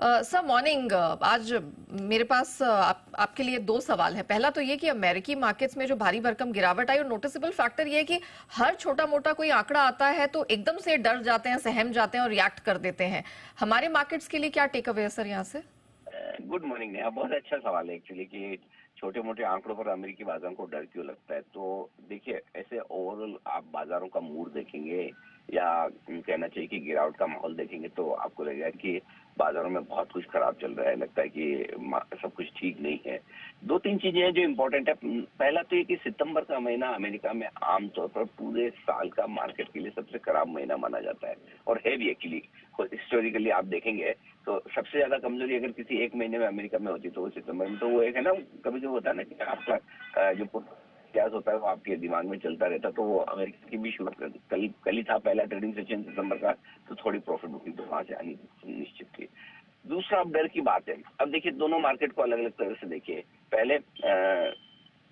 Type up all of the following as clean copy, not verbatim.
Sir morning. आज मेरे पास आपके लिए दो सवाल है। पहला तो ये कि अमेरिकी मार्केट्स में जो भारी भरकम गिरावट आई और नोटिसेबल फैक्टर ये है कि हर छोटा मोटा कोई आंकड़ा आता है तो एकदम से डर जाते हैं, सहम जाते हैं और रिएक्ट कर देते हैं। हमारे मार्केट्स के लिए क्या टेक अवे है सर यहाँ से? गुड मॉर्निंग नेहा, बहुत अच्छा सवाल है एक्चुअली कि छोटे मोटे आंकड़ों पर अमेरिकी बाजारों को डर क्यों लगता है। तो देखिए, ऐसे ओवरऑल आप बाजारों का मूड देखेंगे या कहना चाहिए कि गिरावट का माहौल देखेंगे तो आपको लगेगा कि बाजारों में बहुत कुछ खराब चल रहा है, लगता है कि सब कुछ ठीक नहीं है। दो तीन चीजें हैं जो इम्पोर्टेंट है। पहला तो ये कि सितंबर का महीना अमेरिका में आमतौर पर पूरे साल का मार्केट के लिए सबसे खराब महीना माना जाता है और है भी एक्चुअली। हिस्टोरिकली आप देखेंगे तो सबसे ज्यादा कमजोरी अगर किसी एक महीने में अमेरिका में होती तो वो सितंबर में। तो वो एक है ना, कभी जो होता है ना कि आपका जो इतिहास होता है वो आपके दिमाग में चलता रहता। तो वो अमेरिका की भी शुरू कल ही था पहला ट्रेडिंग सेशन सितंबर का, तो थोड़ी प्रॉफिट बुकिंग तो वहां से आनी निश्चित थी। दूसरा, अब डर की बात है। अब देखिए, दोनों मार्केट को अलग अलग तरह से देखिए। पहले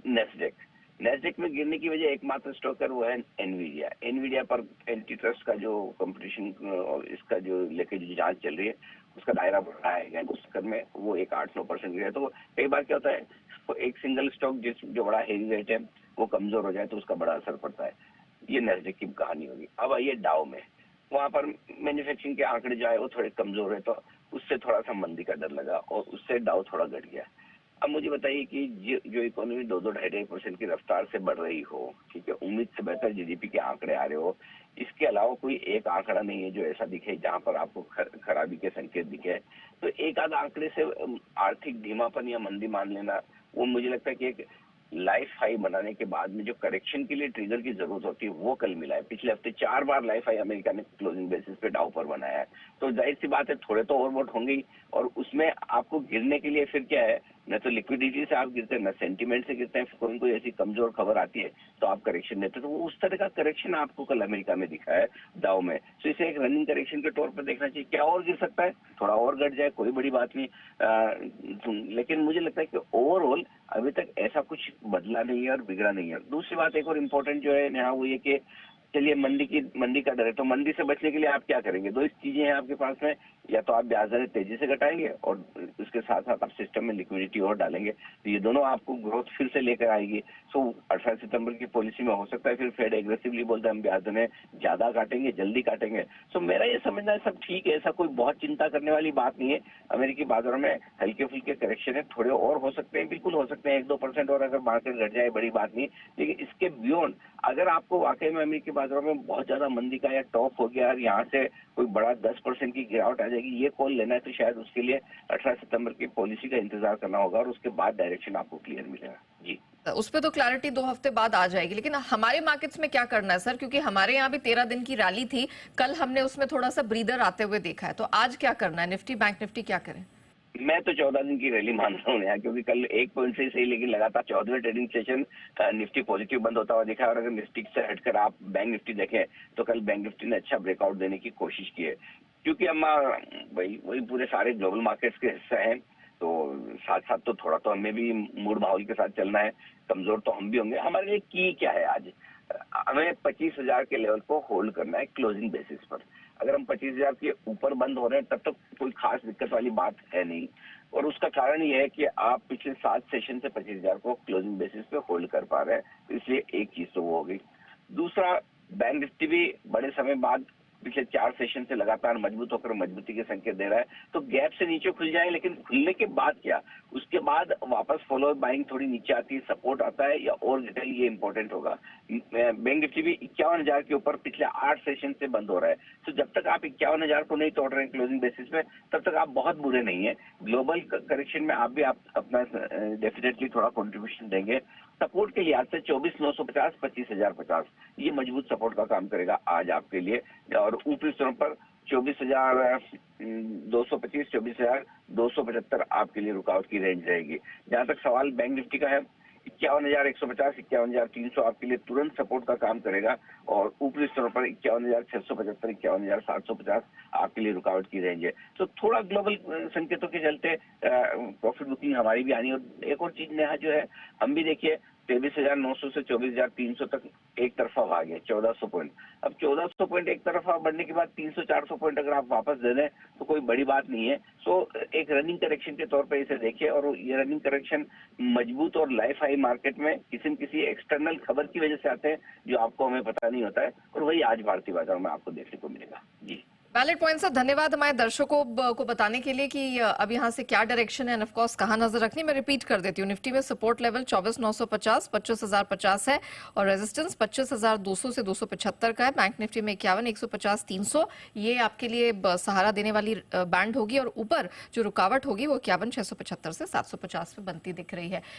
नेस्डेक नेस्डेक में गिरने की वजह एकमात्र स्टॉक है वो है एनवीडिया। एनवीडिया पर एंटी ट्रस्ट का जो कंपटीशन और इसका जो लेके जो जांच चल रही है उसका दायरा बढ़ाया गया, उस चक्कर में वो एक 8-9% गिरा। तो कई बार क्या होता है, तो एक सिंगल स्टॉक जो बड़ा हेवी वेट है वो कमजोर हो जाए तो उसका बड़ा असर पड़ता है। ये नेस्डेक की कहानी होगी। अब आइए डाउ में। वहां पर मैन्युफैक्चरिंग के आंकड़े जो है वो थोड़े कमजोर है, तो उससे थोड़ा सा मंदी का डर लगा और उससे डाउ थोड़ा घट गया। अब मुझे बताइए कि जो इकोनॉमी 2-2.5% की रफ्तार से बढ़ रही हो, ठीक है, उम्मीद से बेहतर जीडीपी के आंकड़े आ रहे हो, इसके अलावा कोई एक आंकड़ा नहीं है जो ऐसा दिखे जहां पर आपको खराबी के संकेत दिखे। तो एक आध आंकड़े से आर्थिक धीमापन या मंदी मान लेना, वो मुझे लगता है कि एक लाइफ हाई बनाने के बाद में जो करेक्शन के लिए ट्रिगर की जरूरत होती है वो कल मिला है। पिछले हफ्ते 4 बार लाइफ हाई अमेरिका ने क्लोजिंग बेसिस पे डाउ पर बनाया है। तो जाहिर सी बात है थोड़े तो ओवरबॉट होंगे ही, और उसमें आपको गिरने के लिए फिर क्या है, न तो लिक्विडिटी से आप गिरते हैं न सेंटीमेंट से गिरते हैं। कोई ऐसी कमजोर खबर आती है तो आप करेक्शन देते हैं। तो वो उस तरह का करेक्शन आपको कल अमेरिका में दिखा है डाउ में। तो इसे एक रनिंग करेक्शन के तौर पर देखना चाहिए। क्या और गिर सकता है, थोड़ा और घट जाए, कोई बड़ी बात नहीं। लेकिन मुझे लगता है कि ओवरऑल अभी तक ऐसा कुछ बदला नहीं है और बिगड़ा नहीं है। दूसरी बात एक और इम्पोर्टेंट जो है यहाँ, वो ये कि चलिए मंदी का डर है, तो मंदी से बचने के लिए आप क्या करेंगे? दो चीजें हैं आपके पास में, या तो आप ब्याज दरें तेजी से घटाएंगे और उसके साथ साथ आप सिस्टम में लिक्विडिटी और डालेंगे, तो ये दोनों आपको ग्रोथ फिर से लेकर आएगी। सो 18 सितंबर की पॉलिसी में हो सकता है फिर फेड एग्रेसिवली बोलता है हम ब्याज दरें ज्यादा काटेंगे, जल्दी काटेंगे। सो मेरा ये समझना है सब ठीक है, ऐसा कोई बहुत चिंता करने वाली बात नहीं है। अमेरिकी बाजारों में हल्के फुल्के करेक्शन है, थोड़े और हो सकते हैं, बिल्कुल हो सकते हैं 1-2% और अगर मार्केट घट जाए बड़ी बात नहीं। लेकिन इसके बियॉन्ड अगर आपको वाकई में अमेरिकी बाजारों में बहुत ज्यादा मंदी का या टॉप हो गया और यहाँ से कोई बड़ा 10% की गिरावट आ जाएगी, ये कॉल लेना है तो शायद उसके लिए 18 सितंबर की पॉलिसी का इंतजार करना होगा और उसके बाद डायरेक्शन आपको क्लियर मिलेगा। जी, उस पर तो क्लैरिटी 2 हफ्ते बाद आ जाएगी, लेकिन हमारे मार्केट्स में क्या करना है सर? क्योंकि हमारे यहाँ भी 13 दिन की रैली थी, कल हमने उसमें थोड़ा सा ब्रीदर आते हुए देखा है। तो आज क्या करना है? निफ्टी बैंक निफ्टी क्या करें? मैं तो 14 दिन की रैली मान रहा हूँ यहाँ, क्योंकि कल 1 पॉइंट से सही, लेकिन लगातार 14वें ट्रेडिंग सेशन निफ्टी पॉजिटिव बंद होता हुआ दिखा। और अगर निफ्टी से हटकर आप बैंक निफ्टी देखें तो कल बैंक निफ्टी ने अच्छा ब्रेकआउट देने की कोशिश की है, क्योंकि हम वही पूरे सारे ग्लोबल मार्केट्स के हिस्सा हैं। तो साथ साथ तो थोड़ा तो हमें भी मूड माहौल के साथ चलना है। कमजोर तो हम भी होंगे। हमारे लिए की क्या है आज, हमें 25,000 के लेवल को होल्ड करना है क्लोजिंग बेसिस पर। अगर हम 25,000 के ऊपर बंद हो रहे हैं तब तक कोई खास दिक्कत वाली बात है नहीं। और उसका कारण यह है कि आप पिछले 7 सेशन से 25,000 को क्लोजिंग बेसिस पे होल्ड कर पा रहे हैं, तो इसलिए एक चीज तो वो हो गई। दूसरा, बैंक निफ्टी भी बड़े समय बाद पिछले 4 सेशन से लगातार मजबूत होकर मजबूती के संकेत दे रहा है। तो गैप से नीचे खुल जाए, लेकिन खुलने के बाद क्या, उसके बाद वापस फॉलो बाइंग थोड़ी नीचे आती है, सपोर्ट आता है या और डिटेल, ये इंपॉर्टेंट होगा। बैंक निफ्टी भी 51,000 के ऊपर पिछले 8 सेशन से बंद हो रहा है। तो जब तक आप 51,000 को नहीं तोड़ रहे हैं क्लोजिंग बेसिस पे, तब तक आप बहुत बुरे नहीं है। ग्लोबल करेक्शन में आप भी अपना डेफिनेटली थोड़ा कॉन्ट्रीब्यूशन देंगे। सपोर्ट के लिहाज से 24,950, 25,050 ये मजबूत सपोर्ट का काम करेगा आज आपके लिए। और ऊपरी स्तरों पर 24,225, 24,275 आपके लिए रुकावट की रेंज रहेगी। जहां तक सवाल बैंक निफ्टी का है, 51,150, 51,300 आपके लिए तुरंत सपोर्ट का काम करेगा। और ऊपरी स्तरों पर 51,675, 51,750 आपके लिए रुकावट की रेंज है। तो थोड़ा ग्लोबल संकेतों के चलते प्रॉफिट बुकिंग हमारी भी आनी है। और एक और चीज नेहा जो है, हम भी देखिए 23,900 से 24,300 तक एक तरफा भागे 1400 पॉइंट। अब 1400 पॉइंट एक तरफा बढ़ने के बाद 300-400 पॉइंट अगर आप वापस दे दें तो कोई बड़ी बात नहीं है। सो एक रनिंग करेक्शन के तौर पे इसे देखिए, और ये रनिंग करेक्शन मजबूत और लाइफ हाई मार्केट में किसी न किसी एक्सटर्नल खबर की वजह से आते हैं जो आपको हमें पता नहीं होता है, और वही आज भारतीय बाजार में आपको देखने को मिलेगा। जी, वैलिड पॉइंट सर, धन्यवाद हमारे दर्शकों को बताने के लिए कि अब यहाँ से क्या डायरेक्शन है एंड ऑफ कोर्स कहाँ नजर रखनी। मैं रिपीट कर देती हूँ, निफ्टी में सपोर्ट लेवल 24,950 25,050 है और रेजिस्टेंस 25,200 से 275 का है। बैंक निफ्टी में 51 150 300 ये आपके लिए सहारा देने वाली बैंड होगी, और ऊपर जो रुकावट होगी वो 51 675 से 750 पे बनती दिख रही है।